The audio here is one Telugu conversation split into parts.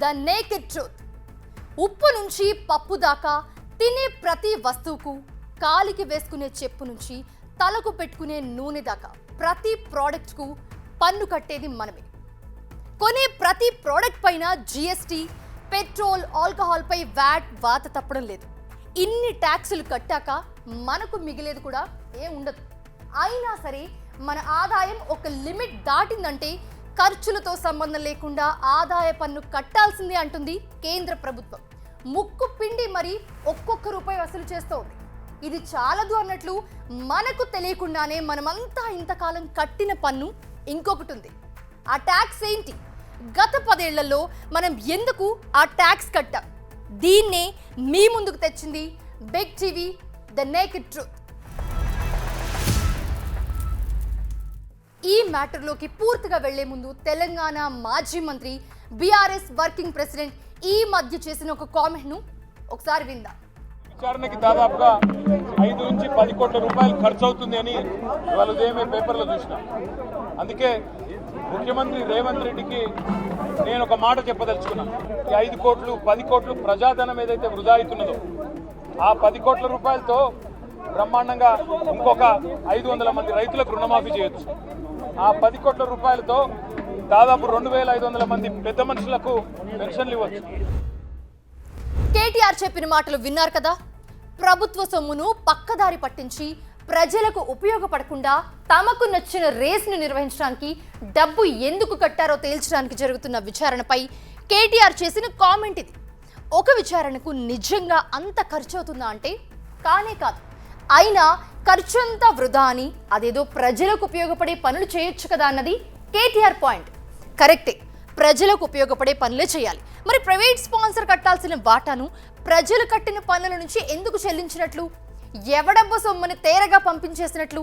The naked truth. ఉప్పు నుంచి పప్పు దాకా, తినే ప్రతి వస్తువుకు, కాలికి వేసుకునే చెప్పు నుంచి తలకు పెట్టుకునే నూనె దాకా ప్రతి ప్రోడక్ట్కు పన్ను కట్టేది మనమే. కొనే ప్రతి ప్రోడక్ట్ పైన జిఎస్టీ, పెట్రోల్, ఆల్కహాల్ పై వ్యాట్ వాత తప్పడం లేదు. ఇన్ని ట్యాక్సులు కట్టాక మనకు మిగిలేది కూడా ఏం ఉండదు. అయినా సరే మన ఆదాయం ఒక లిమిట్ దాటిందంటే ఖర్చులతో సంబంధం లేకుండా ఆదాయ పన్ను కట్టాల్సిందే అంటుంది కేంద్ర ప్రభుత్వం. ముక్కు పిండి మరి ఒక్కొక్క రూపాయి వసూలు చేస్తోంది. ఇది చాలదు అన్నట్లు మనకు తెలియకుండానే మనమంతా ఇంతకాలం కట్టిన పన్ను ఇంకొకటి ఉంది. ఆ ట్యాక్స్ ఏంటి? గత 10 ఏళ్లలో మనం ఎందుకు ఆ ట్యాక్స్ కట్టాం? దీన్నే మీ ముందుకు తెచ్చింది Big TV the naked truth. ఈ మ్యాటర్లోకి పూర్తిగా వెళ్లే ముందు తెలంగాణ మాజీ మంత్రి, బీఆర్ఎస్ వర్కింగ్ ప్రెసిడెంట్ ఈ మధ్య చేసిన ఒక కామెంట్ ను ఒకసారి విందాం. విచారణకి దాదాపుగా 5 నుంచి 10 కోట్ల రూపాయలు ఖర్చు అవుతుంది అని ఇవాళ ఉదయమే పేపర్లో చూసిన. అందుకే ముఖ్యమంత్రి రేవంత్ రెడ్డికి నేను ఒక మాట చెప్పదలుచుకున్నాను. ఈ 5 కోట్లు 10 కోట్లు ప్రజాధనం ఏదైతే వృధా అవుతున్నదో ఆ 10 కోట్ల రూపాయలతో బ్రహ్మాండంగా ఇంకొక 500 మంది రైతులకు రుణమాఫీ చేయొచ్చు. ఆ 10 కోట్ల రూపాయలతో దాదాపు 2500 మంది పెద్ద మనుషులకు పెన్షన్లు ఇవ్వచ్చు. కేటీఆర్ చెప్పిన మాటలు విన్నారు కదా. ప్రభుత్వ సొమ్మును పక్కదారి పట్టించి ప్రజలకు ఉపయోగపడకుండా తమకు నచ్చిన రేస్ను నిర్వహించడానికి డబ్బు ఎందుకు కట్టారో తేల్చడానికి జరుగుతున్న విచారణపై కేటీఆర్ చేసిన కామెంట్ ఇది. ఒక విచారణకు నిజంగా అంత ఖర్చు అవుతుందా అంటే కానే కాదు. అయినా ఖర్చంతా వృధా అని, అదేదో ప్రజలకు ఉపయోగపడే పనులు చేయొచ్చు కదా అన్నది కేటీఆర్ పాయింట్. కరెక్టే, ప్రజలకు ఉపయోగపడే పనులే చేయాలి. మరి ప్రైవేట్ స్పాన్సర్ కట్టాల్సిన వాటాను ప్రజలు కట్టిన పన్నుల నుంచి ఎందుకు చెల్లించినట్లు, ఎవడబ్బ సొమ్ముని తేరగా పంపించేసినట్లు,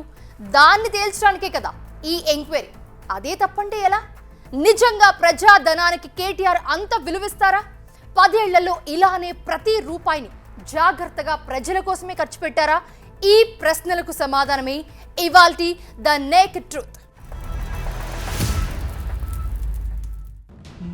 దాన్ని తేల్చడానికే కదా ఈ ఎంక్వైరీ. అదే తప్పంటే ఎలా? నిజంగా ప్రజాధనానికి కేటీఆర్ అంత విలువిస్తారా? 10 ఏళ్లలో ఇలానే ప్రతి రూపాయిని జాగ్రత్తగా ప్రజల కోసమే ఖర్చు పెట్టారా? ఈ ప్రశ్నలకు సమాధానమే ఇవాల్టి ద నేకెడ్ ట్రూత్.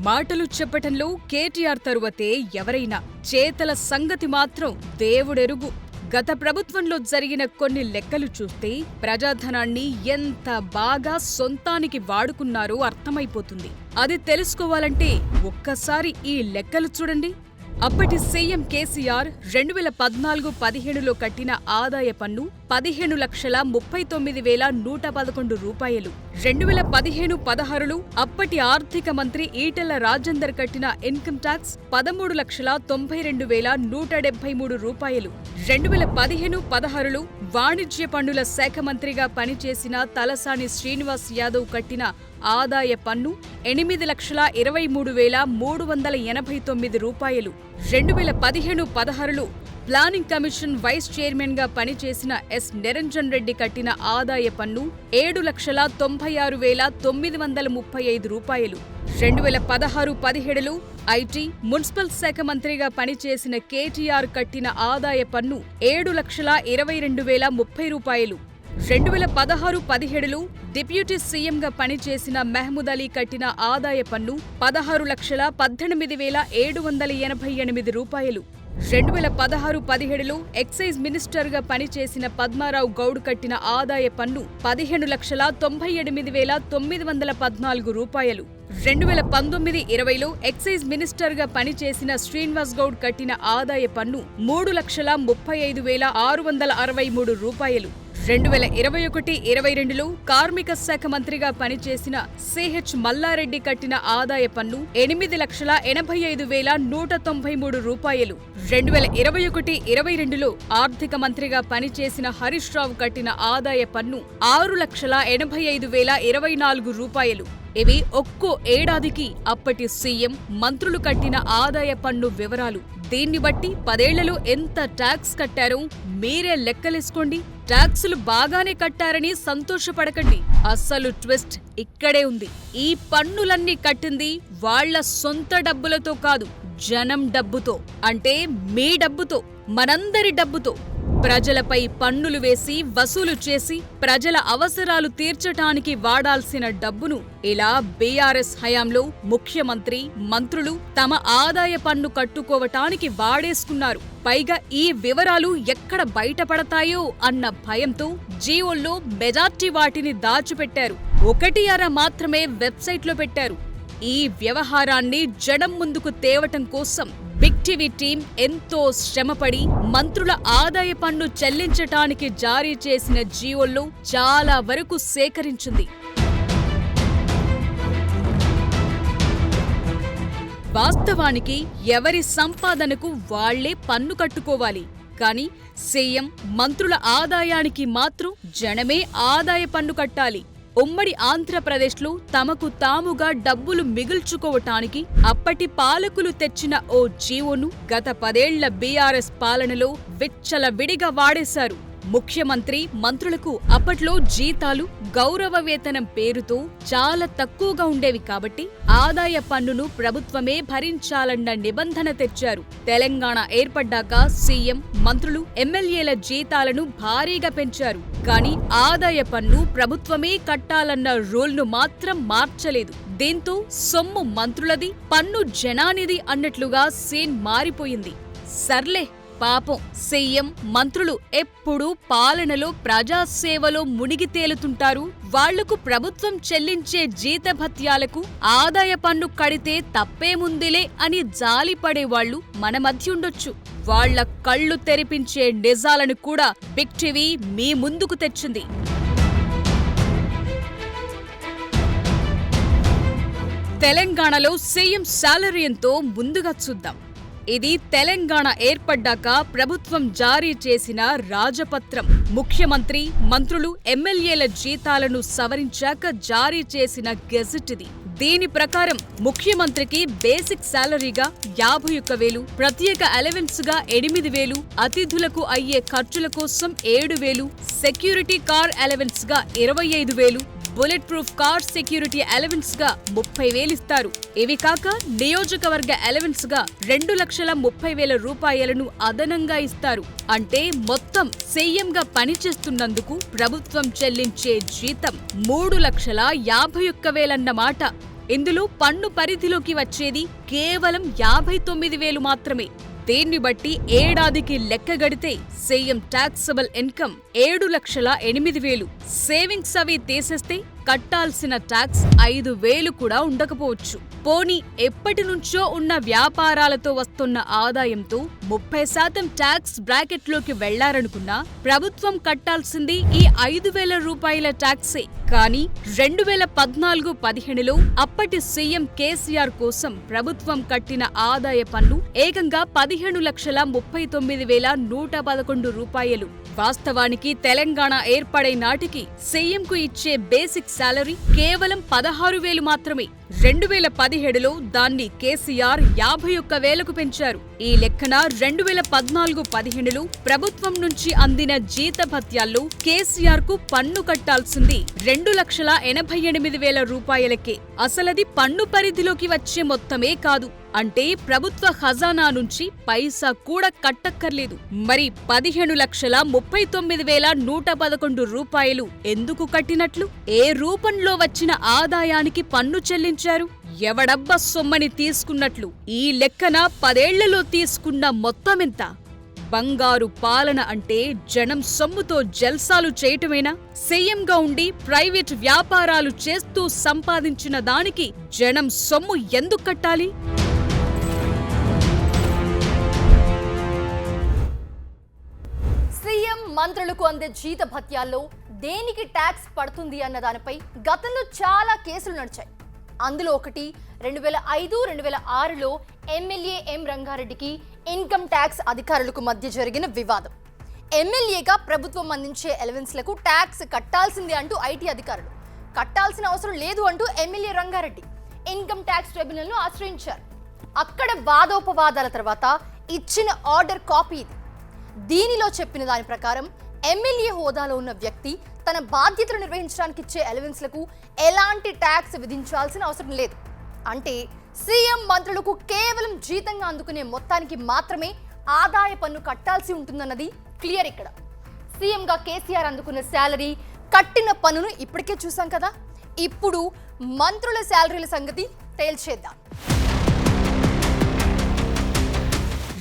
మాటలు చెప్పటంలో కేటీఆర్ తరువాతే ఎవరైనా, చేతల సంగతి మాత్రం దేవుడెరుగు. గత ప్రభుత్వంలో జరిగిన కొన్ని లెక్కలు చూస్తే ప్రజాధనాన్ని ఎంత బాగా సొంతానికి వాడుకున్నారో అర్థమైపోతుంది. అది తెలుసుకోవాలంటే ఒక్కసారి ఈ లెక్కలు చూడండి. అప్పటి సీఎం కేసీఆర్ 2014-15లో కట్టిన ఆదాయ పన్ను 15,39,111 రూపాయలు. 2015-16లో అప్పటి ఆర్థిక మంత్రి ఈటెల రాజేందర్ కట్టిన ఇన్కమ్ ట్యాక్స్ 13,92,173 రూపాయలు. 2015-16లో వాణిజ్య పన్నుల శాఖ మంత్రిగా పనిచేసిన తలసాని శ్రీనివాస్ యాదవ్ కట్టిన ఆదాయ పన్ను 8,23,389 రూపాయలు. 2015-16లో ప్లానింగ్ కమిషన్ వైస్ చైర్మన్ గా పనిచేసిన ఎస్ నిరంజన్ రెడ్డి కట్టిన ఆదాయ పన్ను 7,96,935 రూపాయలు. 2016-17లో ఐటీ, మున్సిపల్ శాఖ మంత్రిగా పనిచేసిన కేటీఆర్ కట్టిన ఆదాయ పన్ను 7,22,030 రూపాయలు. 2016-17లో డిప్యూటీ సీఎంగా పనిచేసిన మహమూద్ అలీ కట్టిన ఆదాయ పన్ను 16,18,788 రూపాయలు. 2016-17లో ఎక్సైజ్ మినిస్టర్గా పనిచేసిన పద్మారావు గౌడ్ కట్టిన ఆదాయ పన్ను 15,98,914 రూపాయలు. 2019-20లో ఎక్సైజ్ మినిస్టర్గా పనిచేసిన శ్రీనివాస్ గౌడ్ కట్టిన ఆదాయ పన్ను 3,35,663 రూపాయలు. 2021-22లో కార్మిక శాఖ మంత్రిగా పనిచేసిన సిహెచ్ మల్లారెడ్డి కట్టిన ఆదాయ పన్ను 8,85,193 రూపాయలు. 2021-22లో ఆర్థిక మంత్రిగా పనిచేసిన హరీష్ రావు కట్టిన ఆదాయ పన్ను 6,85,024 రూపాయలు. ఇవి ఒక్కో ఏడాదికి అప్పటి సీఎం, మంత్రులు కట్టిన ఆదాయ పన్ను వివరాలు. దీన్ని బట్టి 10 ఏళ్లలో ఎంత ట్యాక్స్ కట్టారో మీరే లెక్కలేసుకోండి. ట్యాక్సులు బాగానే కట్టారని సంతోషపడకండి. అస్సలు ట్విస్ట్ ఇక్కడే ఉంది. ఈ పన్నులన్నీ కట్టింది వాళ్ల సొంత డబ్బులతో కాదు, జనం డబ్బుతో. అంటే మీ డబ్బుతో, మనందరి డబ్బుతో. ప్రజలపై పన్నులు వేసి వసూలు చేసి ప్రజల అవసరాలు తీర్చటానికి వాడాల్సిన డబ్బును ఇలా బీఆర్ఎస్ హయాంలో ముఖ్యమంత్రి, మంత్రులు తమ ఆదాయ పన్ను కట్టుకోవటానికి వాడేసుకున్నారు. పైగా ఈ వివరాలు ఎక్కడ బయటపడతాయో అన్న భయంతో జీవోల్లో మెజార్టీ వాటిని దాచిపెట్టారు. 1/2 మాత్రమే వెబ్సైట్లో పెట్టారు. ఈ వ్యవహారాన్ని జనం ముందుకు తేవటం కోసం బిగ్ టీవీ టీం ఎంతో శ్రమపడి మంత్రుల ఆదాయ పన్ను చెల్లించటానికి జారీ చేసిన జీవోల్లో చాలా వరకు సేకరించింది. వాస్తవానికి ఎవరి సంపాదనకు వాళ్లే పన్ను కట్టుకోవాలి. కానీ సీఎం, మంత్రుల ఆదాయానికి మాత్రం జనమే ఆదాయ పన్ను కట్టాలి. ఉమ్మడి ఆంధ్రప్రదేశ్లో తమకు తాముగా డబ్బులు మిగుల్చుకోవటానికి అప్పటి పాలకులు తెచ్చిన ఓ జీవోను గత 10 ఏళ్ల బీఆర్ఎస్ పాలనలో విచ్చలవిడిగా వాడేశారు. ముఖ్యమంత్రి, మంత్రులకు అప్పట్లో జీతాలు, గౌరవ వేతనం పేరుతో చాలా తక్కువగా ఉండేవి కాబట్టి ఆదాయ పన్నును ప్రభుత్వమే భరించాలన్న నిబంధన తెచ్చారు. తెలంగాణ ఏర్పడ్డాక సీఎం, మంత్రులు, ఎమ్మెల్యేల జీతాలను భారీగా పెంచారు. కానీ ఆదాయ పన్ను ప్రభుత్వమే కట్టాలన్న రూల్ను మాత్రం మార్చలేదు. దీంతో సొమ్ము మంత్రులది, పన్ను జనానిది అన్నట్లుగా సీన్ మారిపోయింది. సర్లే, పాపం సీఎం, మంత్రులు ఎప్పుడూ పాలనలో ప్రజాసేవలో మునిగి తేలుతుంటారు. వాళ్లకు ప్రభుత్వం చెల్లించే జీతభత్యాలకు ఆదాయ పన్ను కడితే తప్పేముందిలే అని జాలిపడేవాళ్లు మన మధ్య ఉండొచ్చు. వాళ్ల కళ్ళు తెరిపించే నిజాలను కూడా బిగ్ టీవీ మీ ముందుకు తెచ్చింది. తెలంగాణలో సీఎం సాలరీ ఎంతో ముందుగా చూద్దాం. ఇది తెలంగాణ ఏర్పడ్డాక ప్రభుత్వం జారీ చేసిన రాజపత్రం. ముఖ్యమంత్రి, మంత్రులు, ఎమ్మెల్యేల జీతాలను సవరించాక జారీ చేసిన గెజెట్ ఇది. దీని ప్రకారం ముఖ్యమంత్రికి బేసిక్ సాలరీగా 51,000, ప్రత్యేక అలవెన్స్ గా 8,000, అతిథులకు అయ్యే ఖర్చుల కోసం 7,000, సెక్యూరిటీ కార్ అలవెన్స్ గా 25,000, bullet proof car security allowance గా 30,000 ఇస్తారు. ఇవి కాక నియోజకవర్గ అలవెన్స్ గా 2,30,000 రూపాయలను అదనంగా ఇస్తారు. అంటే మొత్తం సీఎంగా పనిచేస్తున్నందుకు ప్రభుత్వం చెల్లించే జీతం 3,51,000 అన్నమాట. ఇందులో పన్ను పరిధిలోకి వచ్చేది కేవలం 59,000 మాత్రమే. దీన్ని బట్టి ఏడాదికి లెక్కగడితే సీఎం టాక్సబుల్ ఇన్కమ్ 7,08,000. సేవింగ్స్ అవి తీసేస్తే కట్టాల్సిన టాక్స్ 5,000 కూడా ఉండకపోవచ్చు. పోనీ ఎప్పటి నుంచో ఉన్న వ్యాపారాలతో వస్తున్న ఆదాయంతో 30% టాక్స్ బ్రాకెట్లోకి వెళ్లారనుకున్నా ప్రభుత్వం కట్టాల్సింది ఈ 5,000 రూపాయల టాక్సే. కానీ 2014-15లో అప్పటి సీఎం కేసీఆర్ కోసం ప్రభుత్వం కట్టిన ఆదాయ పన్ను ఏకంగా 15,39,111 రూపాయలు. వాస్తవానికి తెలంగాణ ఏర్పడే నాటికి సీఎంకు ఇచ్చే బేసిక్ సాలరీ కేవలం 16,000 మాత్రమే. 2017లో దాన్ని కేసీఆర్ 51,000కు పెంచారు. ఈ లెక్కన 2014-15లో ప్రభుత్వం నుంచి అందిన జీతభత్యాల్లో కేసీఆర్ కు పన్ను కట్టాల్సింది 2,88,000 రూపాయలకే. అసలది పన్ను పరిధిలోకి వచ్చే మొత్తమే కాదు. అంటే ప్రభుత్వ ఖజానా నుంచి పైసా కూడా కట్టక్కర్లేదు. మరి 15,39,111 రూపాయలు ఎందుకు కట్టినట్లు? ఏ రూపంలో వచ్చిన ఆదాయానికి పన్ను చెల్లించారు? ఎవడబ్బ సొమ్మని తీసుకున్నట్లు? ఈ లెక్కన 10 ఏళ్లలో తీసుకున్న మొత్తమెంత? బంగారు పాలన అంటే జనం సొమ్ముతో జల్సాలు చేయటమేనా? సీఎంగా ఉండి ప్రైవేట్ వ్యాపారాలు చేస్తూ సంపాదించిన దానికి జనం సొమ్ము ఎందుకు కట్టాలి? సీఎం, మంత్రులకు అందే జీత భత్యాల్లో దేనికి ట్యాక్స్ పడుతుంది అన్న దానిపై గతంలో చాలా కేసులు నడిచాయి. అందులో ఒకటి 2005-2006లో ఎమ్మెల్యే ఎం రంగారెడ్డికి ఇన్కమ్ ట్యాక్స్ అధికారులకు మధ్య జరిగిన వివాదం. ఎమ్మెల్యేగా ప్రభుత్వం అందించే అలవెన్స్లకు ట్యాక్స్ కట్టాల్సిందే అంటూ ఐటీ అధికారులు, కట్టాల్సిన అవసరం లేదు అంటూ ఎమ్మెల్యే రంగారెడ్డి ఇన్కమ్ ట్యాక్స్ ట్రిబ్యునల్ను ఆశ్రయించారు. అక్కడ వాదోపవాదాల తర్వాత ఇచ్చిన ఆర్డర్ కాపీ ఇది. దీనిలో చెప్పిన దాని ప్రకారం ఎమ్మెల్యే హోదాలో ఉన్న వ్యక్తి తన బాధ్యతలు నిర్వహించడానికి ఇచ్చే అలవెన్స్లకు ఎలాంటి ట్యాక్స్ విధించాల్సిన అవసరం లేదు. అంటే సీఎం, మంత్రులకు కేవలం జీతంగా అందుకునే మొత్తానికి మాత్రమే ఆదాయ పన్ను కట్టాల్సి ఉంటుందన్నది క్లియర్ ఇక్కడ. సీఎంగా కేసీఆర్ అందుకున్న శాలరీ, కట్టిన పన్నును ఇప్పటికే చూసాం కదా. ఇప్పుడు మంత్రుల శాలరీల సంగతి తేల్చేద్దాం.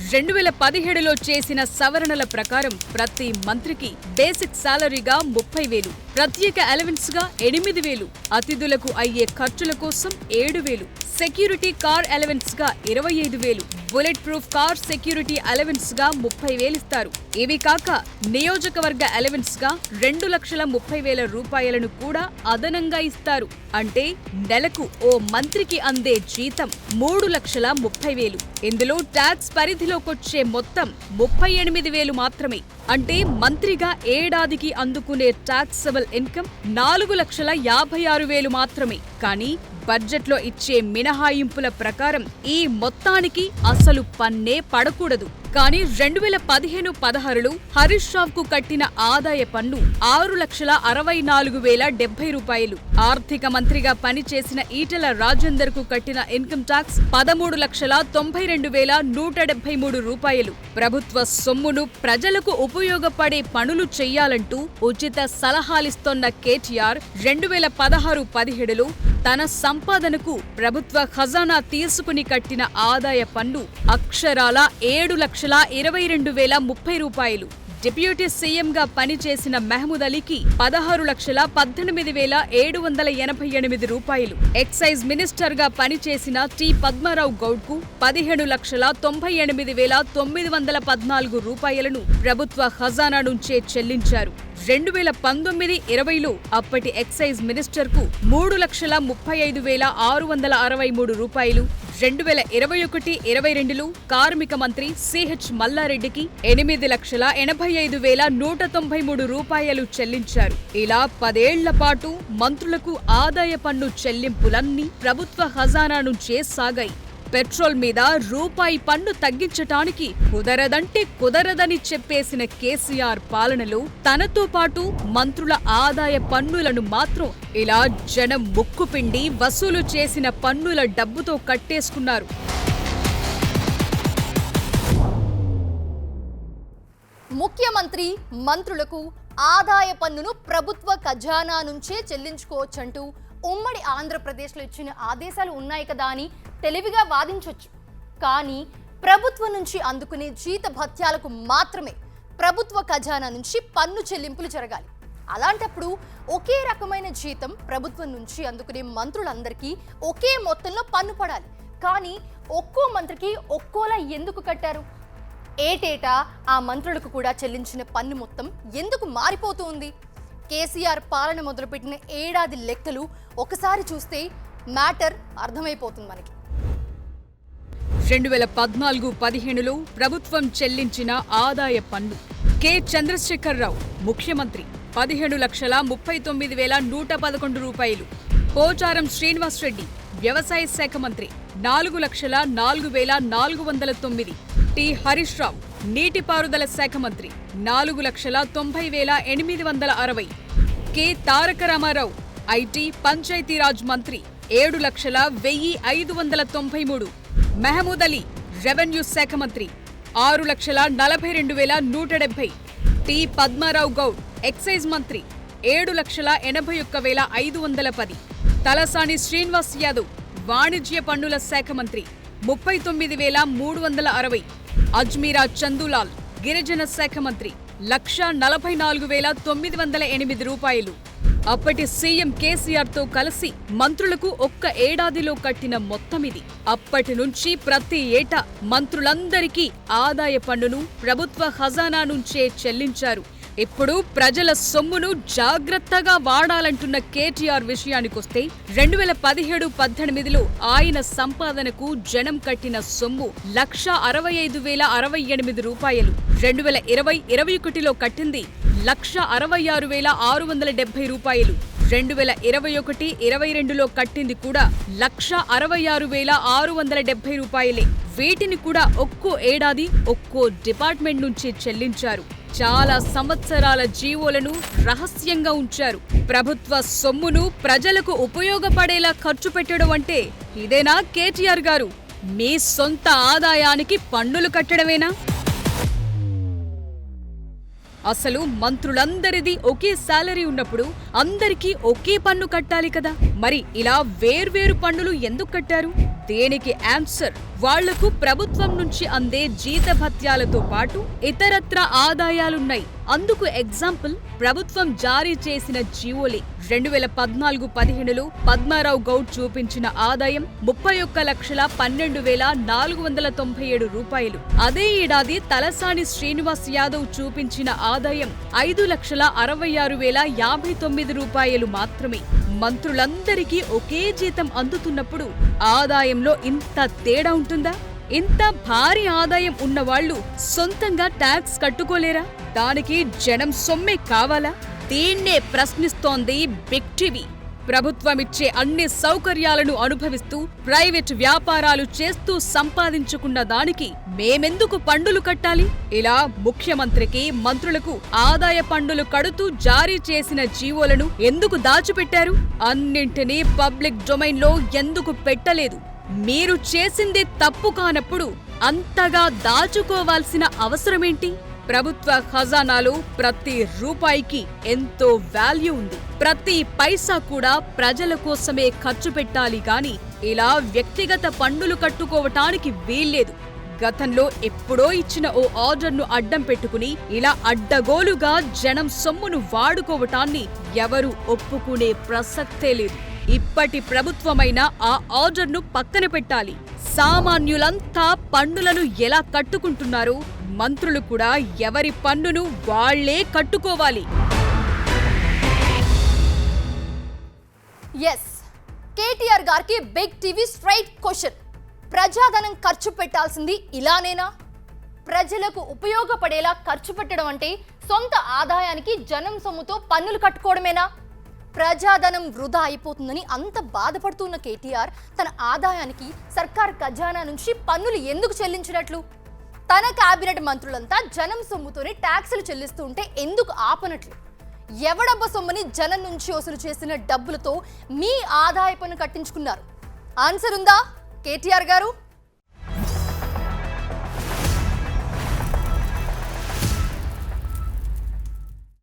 2017లో చేసిన సవరణల ప్రకారం ప్రతి మంత్రికి బేసిక్ సాలరీగా 30,000, ప్రత్యేక అలవెన్స్ గా 8,000, అతిథులకు అయ్యే ఖర్చుల కోసం 7,000, సెక్యూరిటీ కార్ అలవెన్స్ గా 25,000, bullet proof car security allowance గా 30,000 ఇస్తారు. ఇవి కాక నియోజకవర్గ అలవెన్స్ గా 2,30,000 రూపాయలను కూడా అదనంగా ఇస్తారు. అంటే నెలకు ఓ మంత్రికి అందే జీతం 3,30,000. ఇందులో ట్యాక్స్ పరిధిలోకొచ్చే మొత్తం 38,000 మాత్రమే. అంటే మంత్రిగా ఏడాదికి అందుకునే టాక్సబుల్ ఇన్కమ్ 4,56,000 మాత్రమే. కానీ బడ్జెట్లో ఇచ్చే మినహాయింపుల ప్రకారం ఈ మొత్తానికి అసలు పన్నే పడకూడదు. కానీ 2015-16లో హరీష్ రావుకు కట్టిన ఆదాయ పన్ను 6,64,070 రూపాయలు. ఆర్థిక మంత్రిగా పనిచేసిన ఈటెల రాజేందర్ కు కట్టిన ఇన్కమ్ టాక్స్ 13,92,173 రూపాయలు. ప్రభుత్వ సొమ్మును ప్రజలకు ఉపయోగపడే పనులు చెయ్యాలంటూ ఉచిత సలహాలిస్తోన్న కేటీఆర్ 2016-17లో తన సంపాదనకు ప్రభుత్వ ఖజానా తీసుకుని కట్టిన ఆదాయ పన్ను అక్షరాల 7,22,030 రూపాయలు. డిప్యూటీ సీఎంగా పనిచేసిన మహమూద్ అలీకి 16,18,788 రూపాయలు. ఎక్సైజ్ మినిస్టర్ గా పనిచేసిన టి పద్మారావు గౌడ్ కు 15,98,914 రూపాయలను ప్రభుత్వ ఖజానా నుంచే చెల్లించారు. 2019-20లో అప్పటి ఎక్సైజ్ మినిస్టర్ కు 3,35,663 రూపాయలు. 2021-22లో కార్మిక మంత్రి సిహెచ్ మల్లారెడ్డికి 8,85,193 రూపాయలు చెల్లించారు. ఇలా 10 ఏళ్ల పాటు మంత్రులకు ఆదాయ పన్ను చెల్లింపులన్నీ ప్రభుత్వ ఖజానా నుంచే సాగాయి. పెట్రోల్ మీద రూపాయి పన్ను తగ్గించటానికి కుదరదంటే కుదరదని చెప్పేసిన కేసీఆర్ పాలనలో తనతో పాటు మంత్రుల ఆదాయ పన్నులను మాత్రం ఇలా జనం ముక్కుపిండి వసూలు చేసిన పన్నుల డబ్బుతో కట్టేసుకున్నారు. ముఖ్యమంత్రి మంత్రులకు ఆదాయ పన్నును ప్రభుత్వ ఖజానా నుంచే చెల్లించుకోవచ్చంటూ ఉమ్మడి ఆంధ్రప్రదేశ్లో ఇచ్చిన ఆదేశాలు ఉన్నాయి కదా అని తెలివిగా వాదించొచ్చు. కానీ ప్రభుత్వం నుంచి అందుకునే జీత భత్యాలకు మాత్రమే ప్రభుత్వ ఖజానా నుంచి పన్ను చెల్లింపులు జరగాలి. అలాంటప్పుడు ఒకే రకమైన జీతం ప్రభుత్వం నుంచి అందుకునే మంత్రులందరికీ ఒకే మొత్తంలో పన్ను పడాలి. కానీ ఒక్కో మంత్రికి ఒక్కోలా ఎందుకు కట్టారు? ఏటేటా ఆ మంత్రులకు కూడా చెల్లించిన పన్ను మొత్తం ఎందుకు మారిపోతూ ఉంది? కేసీఆర్ పాలన మొదలుపెట్టిన ఏడాది లెక్కలు ఒకసారి చూస్తే మ్యాటర్ అర్థమైపోతుంది మనకి. 2014-15లో ప్రభుత్వం చెల్లించిన ఆదాయ పన్ను కె చంద్రశేఖరరావు ముఖ్యమంత్రి 15,39,111 రూపాయలు. పోచారం శ్రీనివాసరెడ్డి వ్యవసాయ శాఖ మంత్రి 4,04,409. టి హరీష్ రావు నీటిపారుదల శాఖ మంత్రి 4,90,860. కె తారక రామారావు ఐటీ పంచాయతీరాజ్ మంత్రి 7,01,593. మహమూద్ అలీ రెవెన్యూ శాఖ మంత్రి 6,42,170. టి పద్మారావు గౌడ్ ఎక్సైజ్ మంత్రి 7,81,510. తలసాని శ్రీనివాస్ యాదవ్ వాణిజ్య పన్నుల శాఖ మంత్రి 39,360. అజ్మీరా చందులాల్ గిరిజన శాఖ మంత్రి 1,44,908 రూపాయలు. అప్పటి సీఎం కేసీఆర్ తో కలిసి మంత్రులకు ఒక్క ఏడాదిలో కట్టిన మొత్తం ఇది. అప్పటి నుంచి ప్రతి ఏటా మంత్రులందరికీ ఆదాయ పన్నును ప్రభుత్వ ఖజానా నుంచే చెల్లించారు. ఇప్పుడు ప్రజల సొమ్మును జాగ్రత్తగా వాడాలంటున్న కేటీఆర్ విషయానికొస్తే 2017-18లో ఆయన సంపాదనకు జనం కట్టిన సొమ్ము 1,65,068 రూపాయలు. 2020-21లో కట్టింది 1,66,670 రూపాయలు. 2021-22లో కట్టింది కూడా 1,66,670 రూపాయలే. వీటిని కూడా ఒక్కో ఏడాది ఒక్కో డిపార్ట్మెంట్ నుంచి చెల్లించారు. చాలా సంవత్సరాల జీవోలను రహస్యంగా ఉంచారు. ప్రభుత్వ సొమ్మును ప్రజలకు ఉపయోగపడేలా ఖర్చు పెట్టడం అంటే ఇదేనా కేటీఆర్ గారు? మీ సొంత ఆదాయానికి పన్నులు కట్టడమేనా? అసలు మంత్రులందరిది ఒకే శాలరీ ఉన్నప్పుడు అందరికీ ఒకే పన్ను కట్టాలి కదా. మరి ఇలా వేర్వేరు పన్నులు ఎందుకు కట్టారు? దేనికి ఆన్సర్ వాళ్లకు ప్రభుత్వం నుంచి అందే జీతభత్యాలతో పాటు ఇతరత్ర ఆదాయాలున్నాయి. అందుకు ఎగ్జాంపుల్ ప్రభుత్వం జారీ చేసిన జీవోలే. 2014-15లో పద్మారావు గౌడ్ చూపించిన ఆదాయం 31,12,497 రూపాయలు. అదే ఏడాది తలసాని శ్రీనివాస్ యాదవ్ చూపించిన ఆదాయం 5,66,059 రూపాయలు మాత్రమే. మంత్రులందరికీ ఒకే జీతం అందుతున్నప్పుడు ఆదాయంలో ఇంత తేడా ఉంటుందా? ఇంత భారీ ఆదాయం ఉన్నవాళ్లు సొంతంగా ట్యాక్స్ కట్టుకోలేరా? దానికి జనం సొమ్మే కావాలా? దీన్నే ప్రశ్నిస్తోంది బిగ్ టీవీ. ప్రభుత్వమిచ్చే అన్ని సౌకర్యాలను అనుభవిస్తూ ప్రైవేట్ వ్యాపారాలు చేస్తూ సంపాదించుకున్న దానికి మేమెందుకు పన్నులు కట్టాలి? ఇలా ముఖ్యమంత్రికి, మంత్రులకు ఆదాయ పన్నులు కడుతూ జారీ చేసిన జీవోలను ఎందుకు దాచిపెట్టారు? అన్నింటినీ పబ్లిక్ డొమైన్లో ఎందుకు పెట్టలేదు? మీరు చేసింది తప్పు కానప్పుడు అంతగా దాచుకోవాల్సిన అవసరమేంటి? ప్రభుత్వ ఖజానాలో ప్రతి రూపాయికి ఎంతో వాల్యూ ఉంది. ప్రతి పైసా కూడా ప్రజల కోసమే ఖర్చు పెట్టాలి గాని ఇలా వ్యక్తిగత పన్నులు కట్టుకోవటానికి వీల్లేదు. గతంలో ఎప్పుడో ఇచ్చిన ఓ ఆర్డర్ను అడ్డం పెట్టుకుని ఇలా అడ్డగోలుగా జనం సొమ్మును వాడుకోవటాన్ని ఎవరు ఒప్పుకునే ప్రసక్తే లేదు. ఇప్పటి ప్రభుత్వమైనా ఆ ఆర్డర్ను పక్కన పెట్టాలి. సామాన్యులంతా పన్నులను ఎలా కట్టుకుంటున్నారో మంత్రులు కూడా ఎవరి పన్నును వాళ్లే కట్టుకోవాలి. ఎస్, కేటీఆర్ గారికి బిగ్ టీవీ స్ట్రైట్ క్వశ్చన్. ప్రజాధనం ఖర్చు పెట్టాల్సింది ఇలానేనా? ప్రజలకు ఉపయోగపడేలా ఖర్చు పెట్టడం అంటే సొంత ఆదాయానికి జనం సొమ్ముతో పన్నులు కట్టుకోవడమేనా? ప్రజాధనం వృధా అయిపోతుందని అంత బాధపడుతున్న కేటీఆర్ తన ఆదాయానికి సర్కార్ ఖజానా నుంచి పన్నులు ఎందుకు చెల్లించినట్లు? తన కేబినెట్ మంత్రులంతా జనం సొమ్ముతోనే ట్యాక్సులు చెల్లిస్తూ ఉంటే ఎందుకు ఆపనట్లు? ఎవడబ్బ సొమ్ముని జనం నుంచి వసూలు చేసిన డబ్బులతో మీ ఆదాయ పన్ను కట్టించుకున్నారు? ఆన్సర్ ఉందా కేటీఆర్ గారు?